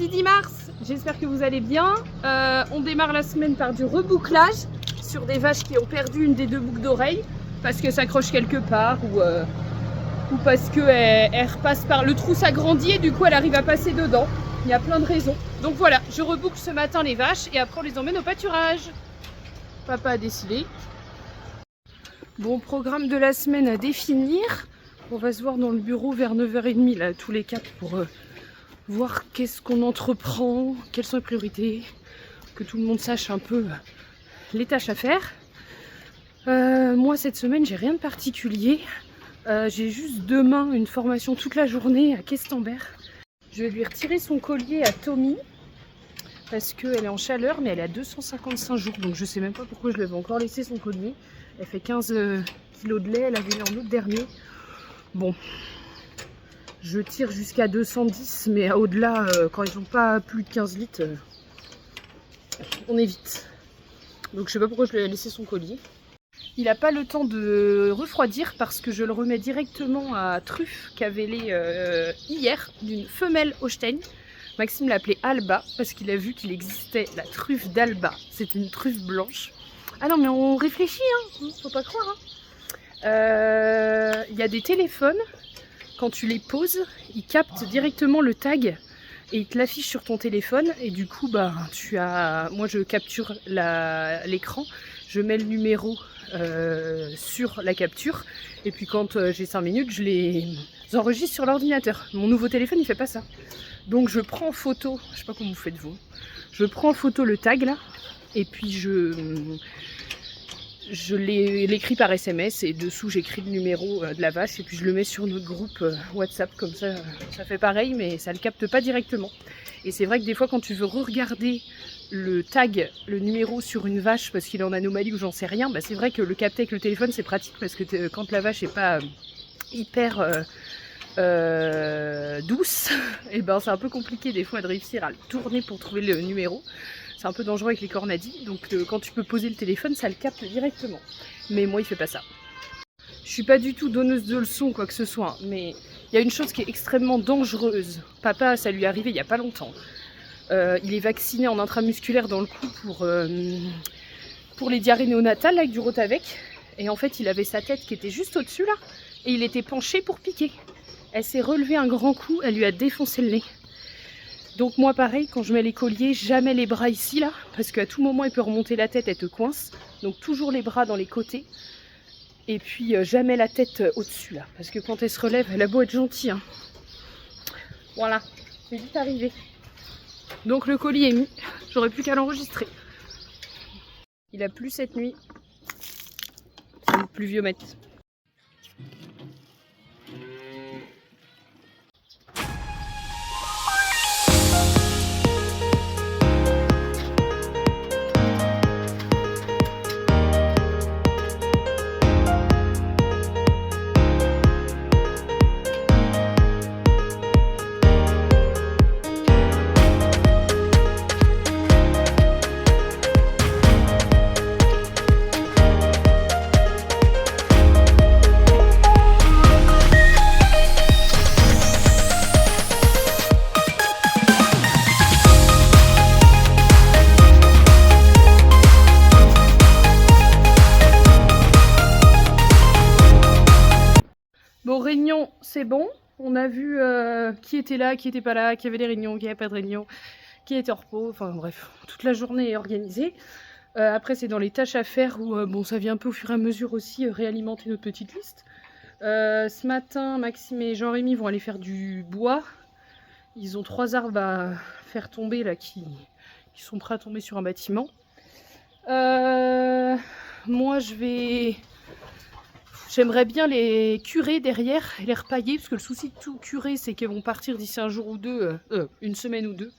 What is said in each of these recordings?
Lundi 10 mars, j'espère que vous allez bien. On démarre la semaine par du rebouclage sur des vaches qui ont perdu une des deux boucles d'oreilles parce que ça accroche quelque part ou parce qu'elle repasse par le trou, s'agrandit et du coup elle arrive à passer dedans. Il y a plein de raisons. Donc voilà, je reboucle ce matin les vaches et après on les emmène au pâturage. Papa a décidé. Bon, programme de la semaine à définir. On va se voir dans le bureau vers 9h30 là, tous les quatre pour voir qu'est-ce qu'on entreprend, quelles sont les priorités, que tout le monde sache un peu les tâches à faire. Moi cette semaine j'ai rien de particulier. J'ai juste demain une formation toute la journée à Questembert. Je vais lui retirer son collier à Tommy parce qu'elle est en chaleur mais elle est à 255 jours donc je sais même pas pourquoi je lui avais encore laissé son collier. Elle fait 15 kilos de lait, elle avait eu en août dernier. Bon, je tire jusqu'à 210 mais au-delà quand ils n'ont pas plus de 15 litres on évite. Donc je sais pas pourquoi je lui ai laissé son collier. Il n'a pas le temps de refroidir parce que je le remets directement à truffe qu'avait hier d'une femelle Holstein. Maxime l'appelait Alba parce qu'il a vu qu'il existait la truffe d'Alba. C'est une truffe blanche. Ah non mais on réfléchit, hein, faut pas croire. Il y a des téléphones, quand tu les poses, ils captent directement le tag et ils te l'affichent sur ton téléphone. Et du coup, bah, moi je capture l'écran, je mets le numéro sur la capture et puis quand j'ai 5 minutes je les enregistre sur l'ordinateur. Mon nouveau téléphone il fait pas ça, donc je prends en photo, je sais pas comment vous faites vous, je prends en photo le tag là et puis je l'écris par SMS et dessous j'écris le numéro de la vache et puis je le mets sur notre groupe WhatsApp, comme ça ça fait pareil mais ça le capte pas directement. Et c'est vrai que des fois quand tu veux re-regarder le tag, le numéro sur une vache parce qu'il est en anomalie ou j'en sais rien, bah c'est vrai que le capter avec le téléphone c'est pratique parce que quand la vache est pas hyper douce, et ben c'est un peu compliqué des fois de réussir à le tourner pour trouver le numéro. C'est un peu dangereux avec les cornadis, donc quand tu peux poser le téléphone ça le capte directement. Mais moi il fait pas ça. Je suis pas du tout donneuse de leçons quoi que ce soit, mais il y a une chose qui est extrêmement dangereuse. Papa, ça lui est arrivé il y a pas longtemps. Il est vacciné en intramusculaire dans le cou pour les diarrhées néonatales avec du Rotavec. Et en fait, il avait sa tête qui était juste au-dessus là. Et il était penché pour piquer. Elle s'est relevée un grand coup, elle lui a défoncé le nez. Donc moi pareil, quand je mets les colliers, jamais les bras ici là. Parce qu'à tout moment, il peut remonter la tête, elle te coince. Donc toujours les bras dans les côtés. Et puis jamais la tête au-dessus là. Parce que quand elle se relève, elle a beau être gentille. Hein. Voilà, c'est vite arrivé. Donc le colis est mis, j'aurais plus qu'à l'enregistrer. Il a plu cette nuit, c'est le pluviomètre. Bon, réunion, c'est bon. On a vu qui était là, qui était pas là, qui avait des réunions, qui avait pas de réunion, qui était en repos. Enfin bref, toute la journée est organisée. Après, c'est dans les tâches à faire où bon, ça vient un peu au fur et à mesure aussi réalimenter notre petite liste. Ce matin, Maxime et Jean-Rémy vont aller faire du bois. Ils ont 3 arbres à faire tomber là qui sont prêts à tomber sur un bâtiment. Moi, j'aimerais bien les curer derrière et les repailler parce que le souci de tout curer c'est qu'elles vont partir d'ici un jour ou deux, une semaine ou deux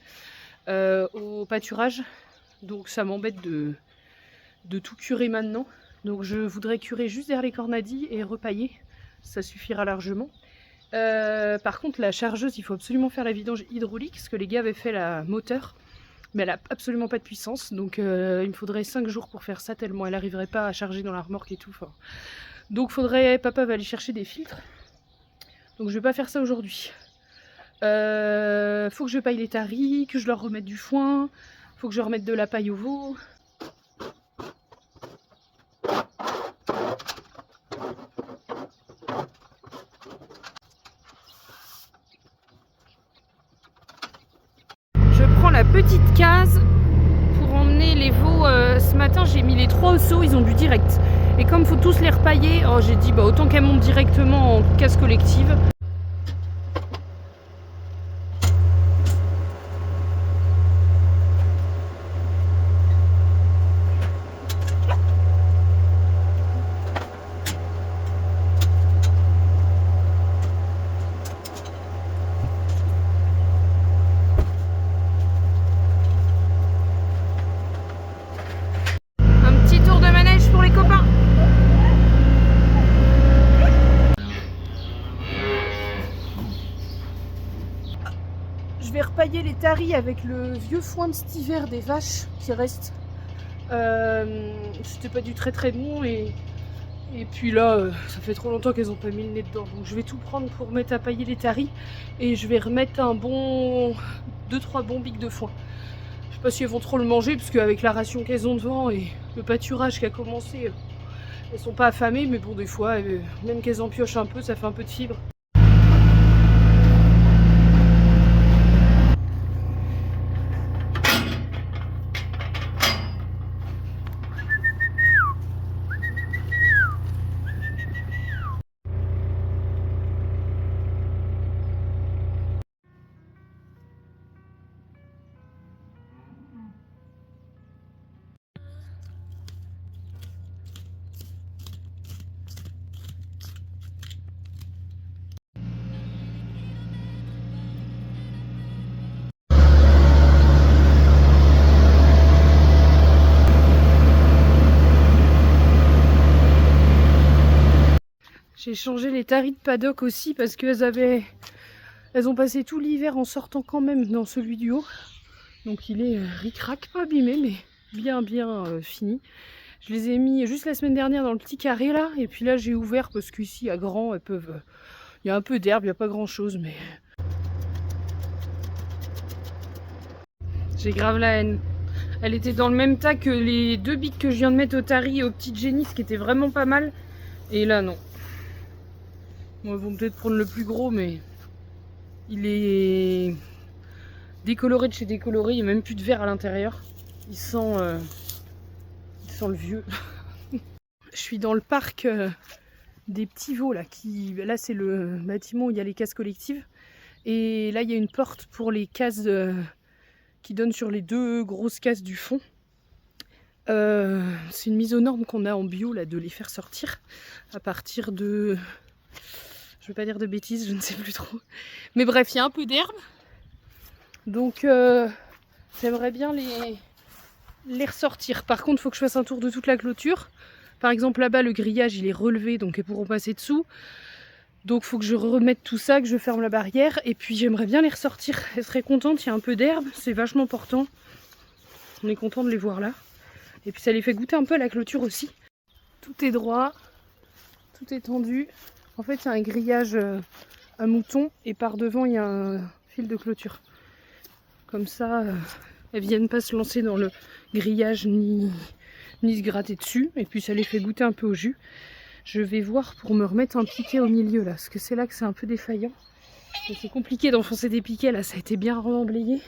au pâturage. Donc ça m'embête de tout curer maintenant. Donc je voudrais curer juste derrière les cornadis et repailler. Ça suffira largement. Par contre la chargeuse, il faut absolument faire la vidange hydraulique parce que les gars avaient fait la moteur. Mais elle a absolument pas de puissance. Donc il me faudrait 5 jours pour faire ça tellement elle n'arriverait pas à charger dans la remorque et tout. Enfin, donc papa va aller chercher des filtres. Donc je vais pas faire ça aujourd'hui. Faut que je paille les taris, que je leur remette du foin, faut que je remette de la paille au veau. Je prends la petite case pour emmener les veaux. Ce matin j'ai mis les 3 au seau, ils ont du direct. Et comme faut tous les repailler, oh, j'ai dit bah autant qu'elles montent directement en case collective. Je vais repailler les taris avec le vieux foin de cet hiver des vaches qui reste. C'était pas du très bon et puis là ça fait trop longtemps qu'elles ont pas mis le nez dedans, donc je vais tout prendre pour mettre à pailler les taris et je vais remettre un bon 2-3 bons bics de foin. Je sais pas si elles vont trop le manger parce qu'avec la ration qu'elles ont devant et le pâturage qui a commencé, elles sont pas affamées, mais bon des fois même qu'elles en piochent un peu ça fait un peu de fibre. J'ai changé les taris de paddock aussi parce qu'elles ont passé tout l'hiver en sortant quand même dans celui du haut. Donc il est ric-rac, pas abîmé mais bien fini. Je les ai mis juste la semaine dernière dans le petit carré là. Et puis là j'ai ouvert parce qu'ici à grand elles peuvent... Il y a un peu d'herbe, il n'y a pas grand chose mais... J'ai grave la haine. Elle était dans le même tas que les 2 bics que je viens de mettre au tari et aux petites génisses qui étaient vraiment pas mal. Et là non. Bon, ils vont peut-être prendre le plus gros, mais il est décoloré de chez décoloré. Il n'y a même plus de verre à l'intérieur. Il sent le vieux. Je suis dans le parc des petits veaux là. Là, c'est le bâtiment où il y a les cases collectives. Et là, il y a une porte pour les cases qui donnent sur les 2 grosses cases du fond. C'est une mise aux normes qu'on a en bio là, de les faire sortir à partir de... Je veux pas dire de bêtises, je ne sais plus trop. Mais bref, il y a un peu d'herbe. Donc j'aimerais bien les ressortir. Par contre, il faut que je fasse un tour de toute la clôture. Par exemple, là-bas, le grillage, il est relevé, donc elles pourront passer dessous. Donc il faut que je remette tout ça, que je ferme la barrière. Et puis j'aimerais bien les ressortir. Elles seraient contentes, il y a un peu d'herbe, c'est vachement portant. On est content de les voir là. Et puis ça les fait goûter un peu à la clôture aussi. Tout est droit, tout est tendu. En fait, il y a un grillage à moutons et par devant, il y a un fil de clôture. Comme ça, elles viennent pas se lancer dans le grillage ni se gratter dessus. Et puis, ça les fait goûter un peu au jus. Je vais voir pour me remettre un piquet au milieu là, parce que c'est là que c'est un peu défaillant. C'est compliqué d'enfoncer des piquets là, ça a été bien remblayé.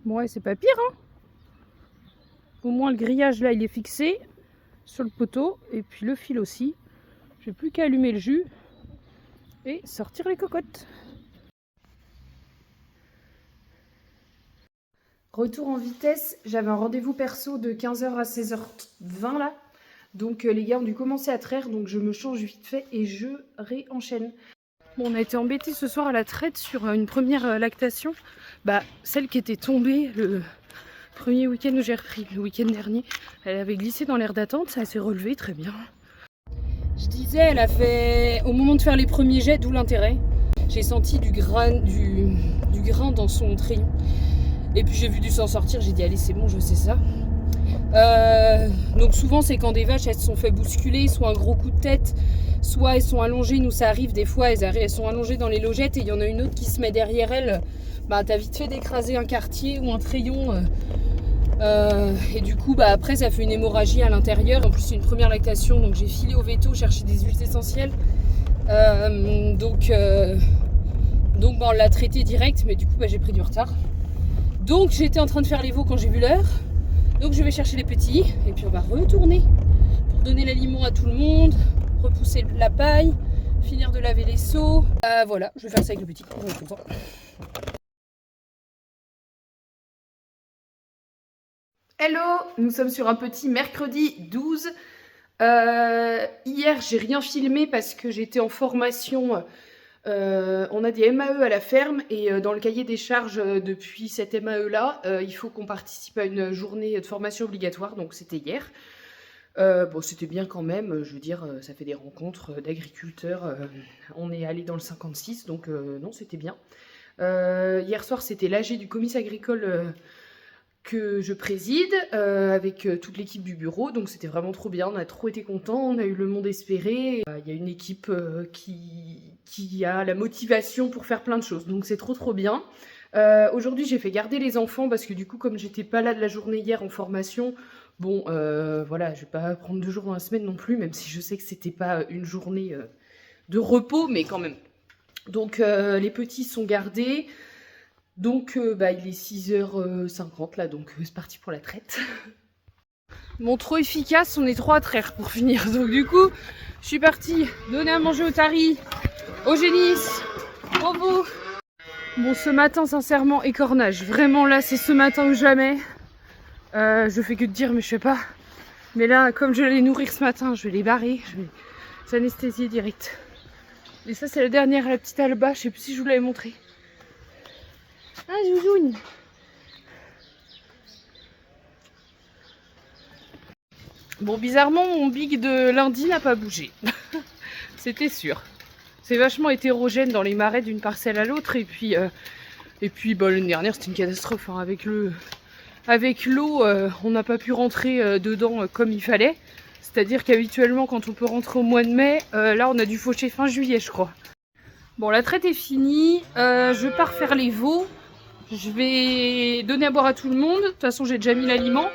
Bon ouais, c'est pas pire hein. Au moins le grillage là il est fixé sur le poteau et puis le fil aussi. J'ai plus qu'à allumer le jus et sortir les cocottes. Retour en vitesse, j'avais un rendez-vous perso de 15h à 16h20 là. Donc les gars ont dû commencer à traire, donc je me change vite fait et je réenchaîne. Bon, on a été embêtés ce soir à la traite sur une première lactation. Bah, celle qui était tombée le premier week-end où j'ai repris, le week-end dernier. Elle avait glissé dans l'aire d'attente, ça s'est relevé très bien. Je disais, elle a fait, au moment de faire les premiers jets, d'où l'intérêt, j'ai senti du grain dans son crayon. Et puis j'ai vu du sang sortir, j'ai dit allez c'est bon, je sais ça. Donc souvent c'est quand des vaches elles se sont fait bousculer, soit un gros coup de tête, soit elles sont allongées, nous ça arrive des fois, elles sont allongées dans les logettes et il y en a une autre qui se met derrière elles, bah t'as vite fait d'écraser un quartier ou un crayon et du coup bah après ça fait une hémorragie à l'intérieur. En plus c'est une première lactation donc j'ai filé au veto chercher des huiles essentielles. Donc bah, on l'a traité direct mais du coup bah, j'ai pris du retard. Donc j'étais en train de faire les veaux quand j'ai vu l'heure. Donc je vais chercher les petits et puis on va retourner pour donner l'aliment à tout le monde, repousser la paille, finir de laver les seaux. Voilà, je vais faire ça avec le petit. On est content. Hello, nous sommes sur un petit mercredi 12. Hier j'ai rien filmé parce que j'étais en formation. On a des MAE à la ferme et dans le cahier des charges depuis cette MAE là, il faut qu'on participe à une journée de formation obligatoire, donc c'était hier. Bon, c'était bien quand même, je veux dire, ça fait des rencontres d'agriculteurs. On est allé dans le 56, donc non, c'était bien. Hier soir, c'était l'AG du comice agricole que je préside avec toute l'équipe du bureau, donc c'était vraiment trop bien, on a trop été contents, on a eu le monde espéré. Il y a une équipe qui a la motivation pour faire plein de choses, donc c'est trop bien. Aujourd'hui j'ai fait garder les enfants parce que du coup comme j'étais pas là de la journée hier en formation, bon voilà, je vais pas prendre 2 jours dans la semaine non plus, même si je sais que c'était pas une journée de repos, mais quand même. Donc les petits sont gardés. Donc bah, il est 6h50 là, donc c'est parti pour la traite. Bon, trop efficace, on est 3 à traire pour finir. Donc du coup, je suis partie donner à manger au tari, au génisse, au veau. Bon, ce matin, sincèrement, écornage. Vraiment là, c'est ce matin ou jamais. Je fais que de dire, mais je sais pas. Mais là, comme je vais les nourrir ce matin, je vais les barrer, je vais les anesthésier direct. Et ça, c'est la dernière, la petite Alba, je sais plus si je vous l'avais montré. Ah, Zouzoune. Bon, bizarrement, mon big de lundi n'a pas bougé. C'était sûr. C'est vachement hétérogène dans les marais d'une parcelle à l'autre. Et puis bah, l'année dernière, c'était une catastrophe. Hein. Avec l'eau, on n'a pas pu rentrer dedans comme il fallait. C'est-à-dire qu'habituellement, quand on peut rentrer au mois de mai, là, on a dû faucher fin juillet, je crois. Bon, la traite est finie. Je pars faire les veaux. Je vais donner à boire à tout le monde. De toute façon, j'ai déjà mis l'aliment.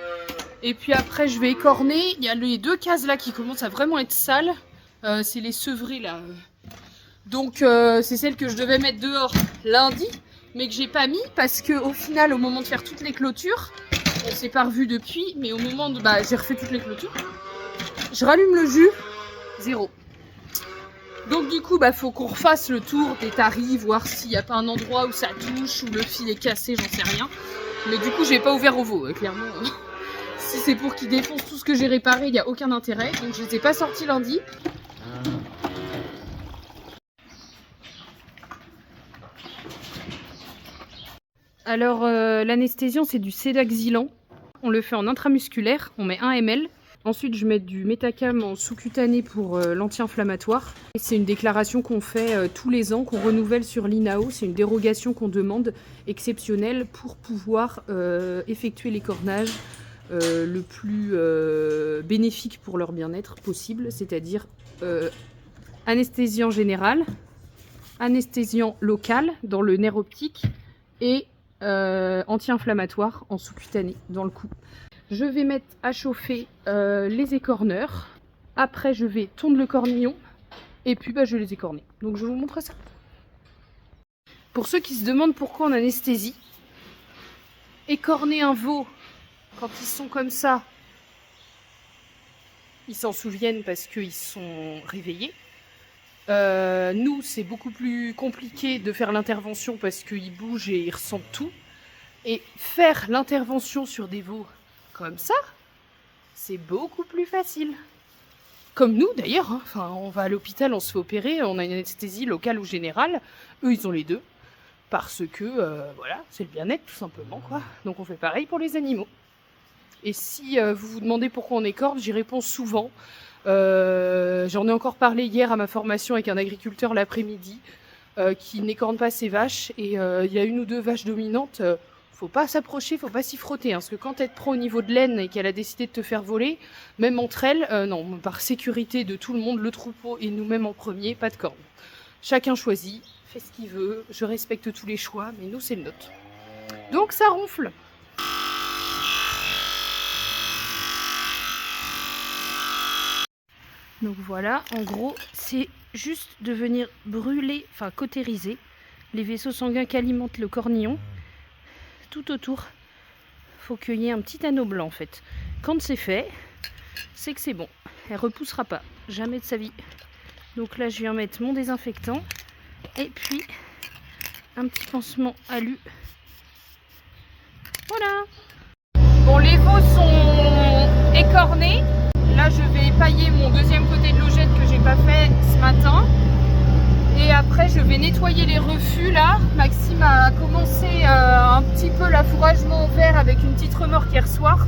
Et puis après, je vais écorner. Il y a les 2 cases là qui commencent à vraiment être sales. C'est les sevrées là. Donc, c'est celles que je devais mettre dehors lundi, mais que j'ai pas mis parce qu'au final, au moment de faire toutes les clôtures, on s'est pas revu depuis, mais au moment de. Bah, j'ai refait toutes les clôtures. Je rallume le jus, 0. Donc du coup, bah faut qu'on refasse le tour des taris, voir s'il n'y a pas un endroit où ça touche, où le fil est cassé, j'en sais rien. Mais du coup, j'ai pas ouvert au veau, clairement. Si c'est pour qu'ils défoncent tout ce que j'ai réparé, il n'y a aucun intérêt. Donc je les ai pas sortis lundi. Alors l'anesthésion, c'est du sédaxylan. On le fait en intramusculaire, on met 1 ml. Ensuite, je mets du métacam en sous-cutané pour l'anti-inflammatoire. C'est une déclaration qu'on fait tous les ans, qu'on renouvelle sur l'INAO. C'est une dérogation qu'on demande exceptionnelle pour pouvoir effectuer l'écornage le plus bénéfique pour leur bien-être possible, c'est-à-dire anesthésiant général, anesthésiant local dans le nerf optique et anti-inflammatoire en sous-cutané dans le cou. Je vais mettre à chauffer les écorneurs. Après, je vais tondre le cornillon. Et puis, bah, je vais les écorner. Donc, je vous montre ça. Pour ceux qui se demandent pourquoi on anesthésie, écorner un veau, quand ils sont comme ça, ils s'en souviennent parce qu'ils sont réveillés. Nous, c'est beaucoup plus compliqué de faire l'intervention parce qu'ils bougent et ils ressentent tout. Et faire l'intervention sur des veaux comme ça, c'est beaucoup plus facile. Comme nous d'ailleurs, hein. Enfin, on va à l'hôpital, on se fait opérer, on a une anesthésie locale ou générale. Eux, ils ont les deux. Parce que, voilà, c'est le bien-être tout simplement, quoi. Donc on fait pareil pour les animaux. Et si vous vous demandez pourquoi on écorne, j'y réponds souvent. J'en ai encore parlé hier à ma formation avec un agriculteur l'après-midi qui n'écorne pas ses vaches. Et il y a une ou deux vaches dominantes. Faut pas s'approcher, faut pas s'y frotter. Hein, parce que quand elle te prend au niveau de l'aine et qu'elle a décidé de te faire voler, même entre elles, non, par sécurité de tout le monde, le troupeau et nous-mêmes en premier, pas de cornes. Chacun choisit, fait ce qu'il veut. Je respecte tous les choix, mais nous, c'est le nôtre. Donc ça ronfle. Donc voilà, en gros, c'est juste de venir brûler, enfin cautériser les vaisseaux sanguins qui alimentent le cornillon. Tout autour, faut qu'il y ait un petit anneau blanc en fait. Quand c'est fait, c'est que c'est bon. Elle repoussera pas, jamais de sa vie. Donc là, je viens mettre mon désinfectant et puis un petit pansement alu. Voilà. Bon, les veaux sont écornés. Là, je vais pailler mon deuxième côté de logette que j'ai pas fait ce matin. Et après, je vais nettoyer les refus là. Maxime a commencé un petit peu l'affouragement au vert avec une petite remorque hier soir.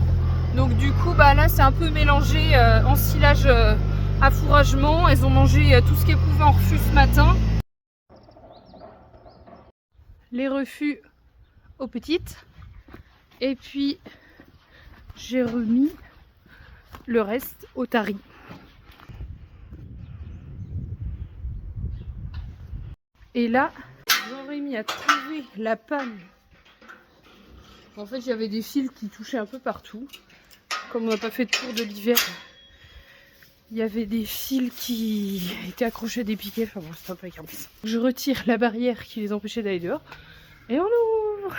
Donc du coup, bah là, c'est un peu mélangé ensilage affouragement. Elles ont mangé tout ce qu'elles pouvaient en refus ce matin. Les refus aux petites. Et puis, j'ai remis le reste au tari. Et là, Jean-Rémy a trouvé la panne. En fait, il y avait des fils qui touchaient un peu partout. Comme on n'a pas fait de tour de l'hiver, il y avait des fils qui étaient accrochés à des piquets. Enfin bon, c'est un peu écarté. Je retire la barrière qui les empêchait d'aller dehors. Et on ouvre.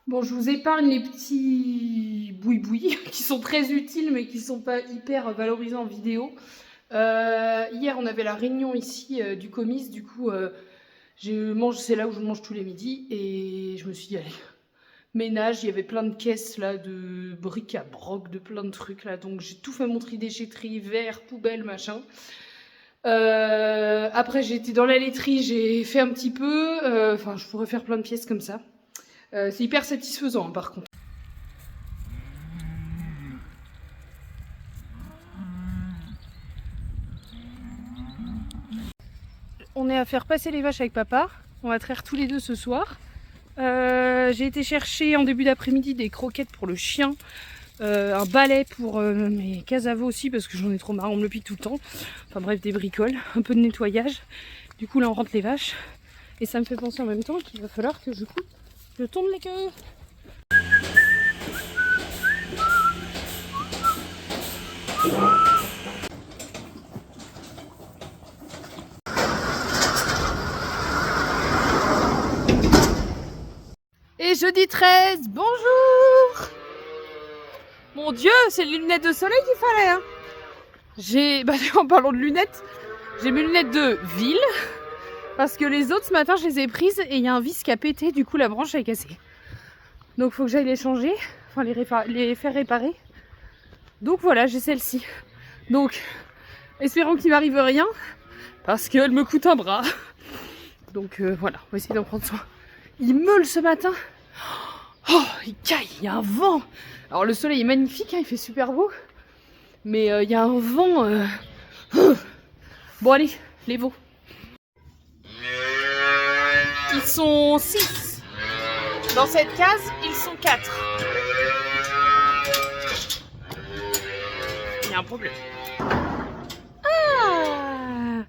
Bon, je vous épargne les petits boui-boui qui sont très utiles mais qui ne sont pas hyper valorisants en vidéo. Hier, on avait la réunion ici du comice, du coup, c'est là où je mange tous les midis et je me suis dit, allez, ménage, il y avait plein de caisses là, de bric-à-broc, de plein de trucs là, donc j'ai tout fait mon tri déchetterie, verre, poubelle, machin. Après, j'ai été dans la laiterie, j'ai fait un petit peu, enfin, je pourrais faire plein de pièces comme ça. C'est hyper satisfaisant, hein, par contre. On est à faire passer les vaches avec papa. On va traire tous les deux ce soir. J'ai été chercher en début d'après-midi des croquettes pour le chien. Un balai pour mes casavos aussi parce que j'en ai trop marre, on me le pique tout le temps. Enfin bref, des bricoles, un peu de nettoyage. Du coup là on rentre les vaches. Et ça me fait penser en même temps qu'il va falloir que je tourne les queues. Et jeudi 13, bonjour! Mon Dieu, c'est les lunettes de soleil qu'il fallait, hein! En parlant de lunettes, j'ai mes lunettes de ville, parce que les autres ce matin je les ai prises et il y a un vis qui a pété, du coup la branche est cassée. Donc il faut que j'aille les changer, enfin les faire réparer. Donc voilà, j'ai celle-ci. Donc, espérons qu'il m'arrive rien, parce qu'elle me coûte un bras. Donc voilà, on va essayer d'en prendre soin. Il meule ce matin. Oh, il caille, il y a un vent. Alors le soleil est magnifique, hein, il fait super beau. Mais il y a un vent. Bon allez, les veaux. Ils sont 6. Dans cette case, ils sont 4. Il y a un problème. Ah!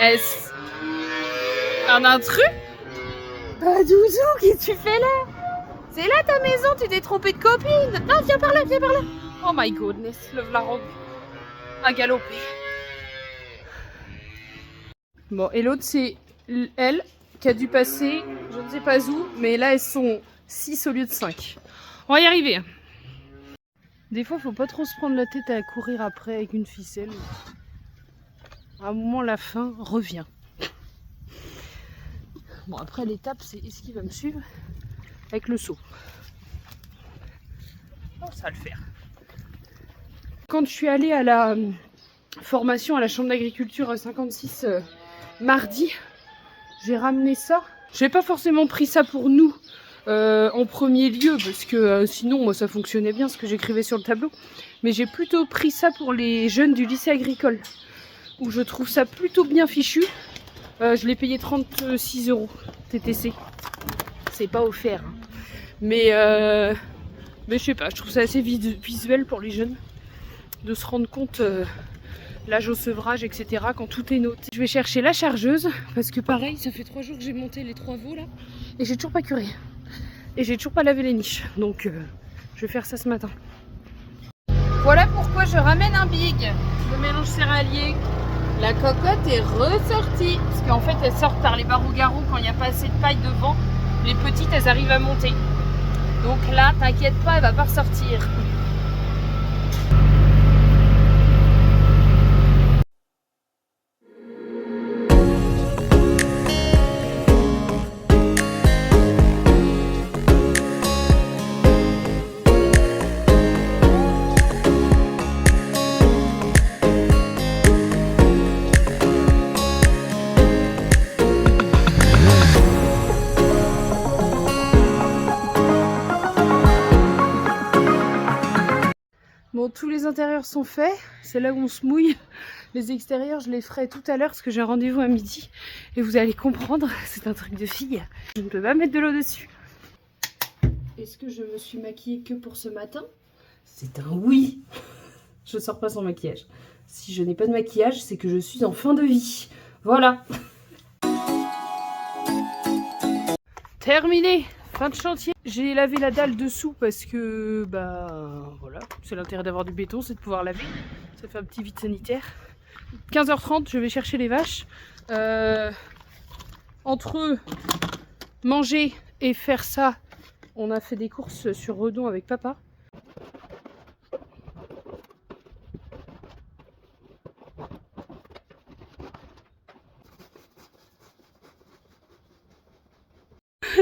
Est-ce un intrus? Bah Doudou, qu'est-ce que tu fais là? C'est là ta maison, tu t'es trompé de copine. Non, viens par là, viens par là. Oh my goodness, le voilà rendu à galoper. Bon, et l'autre c'est elle qui a dû passer, je ne sais pas où, mais là elles sont 6 au lieu de 5. On va y arriver. Des fois, faut pas trop se prendre la tête à courir après avec une ficelle. À un moment, la faim revient. Bon, après, l'étape, c'est est-ce qu'il va me suivre avec le seau. Bon, ça va le faire. Quand je suis allée à la formation à la Chambre d'agriculture 56 mardi, j'ai ramené ça. J'ai pas forcément pris ça pour nous en premier lieu, parce que sinon, moi, ça fonctionnait bien ce que j'écrivais sur le tableau. Mais j'ai plutôt pris ça pour les jeunes du lycée agricole, où je trouve ça plutôt bien fichu. Je l'ai payé 36 € TTC. C'est pas offert. Hein. Mais je sais pas, je trouve ça assez visuel pour les jeunes de se rendre compte l'âge au sevrage, etc. quand tout est noté. Je vais chercher la chargeuse parce que pareil, ça fait 3 jours que j'ai monté les 3 veaux là et j'ai toujours pas curé. Et j'ai toujours pas lavé les niches. Donc je vais faire ça ce matin. Voilà pourquoi je ramène un big. Le mélange céréalier. La cocotte est ressortie. Parce qu'en fait, elles sortent par les barreaux-garous quand il n'y a pas assez de paille devant. Les petites, elles arrivent à monter. Donc là, t'inquiète pas, elle va pas ressortir. Bon, tous les intérieurs sont faits, c'est là où on se mouille. Les extérieurs, je les ferai tout à l'heure parce que j'ai un rendez-vous à midi. Et vous allez comprendre, c'est un truc de fille. Je ne peux pas mettre de l'eau dessus. Est-ce que je me suis maquillée que pour ce matin? C'est un oui. Je ne sors pas sans maquillage. Si je n'ai pas de maquillage, c'est que je suis en fin de vie. Voilà. Terminé. Fin de chantier. J'ai lavé la dalle dessous parce que, voilà, c'est l'intérêt d'avoir du béton, c'est de pouvoir laver. Ça fait un petit vide sanitaire. 15h30, je vais chercher les vaches. Entre manger et faire ça, on a fait des courses sur Redon avec papa.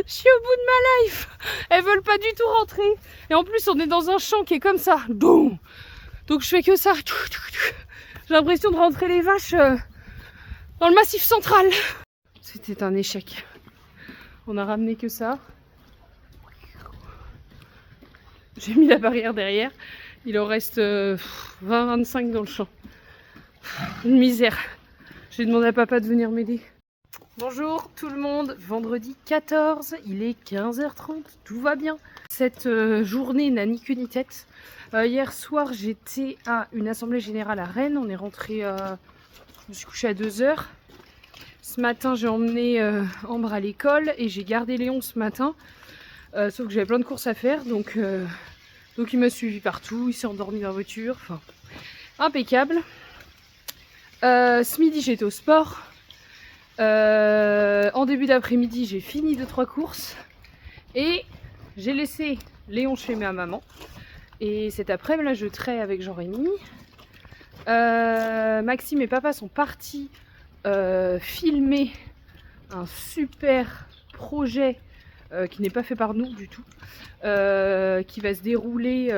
Je suis au bout de ma life. Elles veulent pas du tout rentrer. Et en plus, on est dans un champ qui est comme ça. Donc je fais que ça. J'ai l'impression de rentrer les vaches dans le massif central. C'était un échec. On a ramené que ça. J'ai mis la barrière derrière. Il en reste 20-25 dans le champ. Une misère. J'ai demandé à papa de venir m'aider. Bonjour tout le monde, vendredi 14, il est 15h30, tout va bien. Cette journée n'a ni queue ni tête. Hier soir j'étais à une assemblée générale à Rennes, on est rentré, je me suis couchée à 2h. Ce matin j'ai emmené Ambre à l'école et j'ai gardé Léon ce matin. Sauf que j'avais plein de courses à faire, donc il m'a suivi partout, il s'est endormi dans la voiture, enfin impeccable. Ce midi j'étais au sport. En début d'après-midi, j'ai fini 2-3 courses et j'ai laissé Léon chez ma maman. Et cet après-midi, là, je traite avec Jean-Rémy. Maxime et papa sont partis filmer un super projet qui n'est pas fait par nous du tout, qui va se dérouler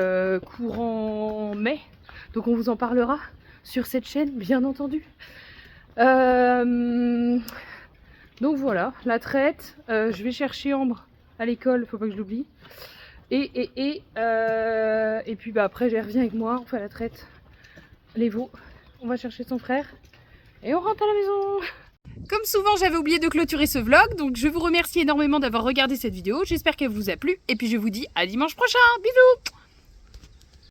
courant mai. Donc on vous en parlera sur cette chaîne, bien entendu. Donc voilà, la traite. Je vais chercher Ambre à l'école, faut pas que je l'oublie. Et puis après, je reviens avec moi, on fait la traite. Les veaux, on va chercher son frère et on rentre à la maison. Comme souvent, j'avais oublié de clôturer ce vlog, donc je vous remercie énormément d'avoir regardé cette vidéo. J'espère qu'elle vous a plu et puis je vous dis à dimanche prochain. Bisous.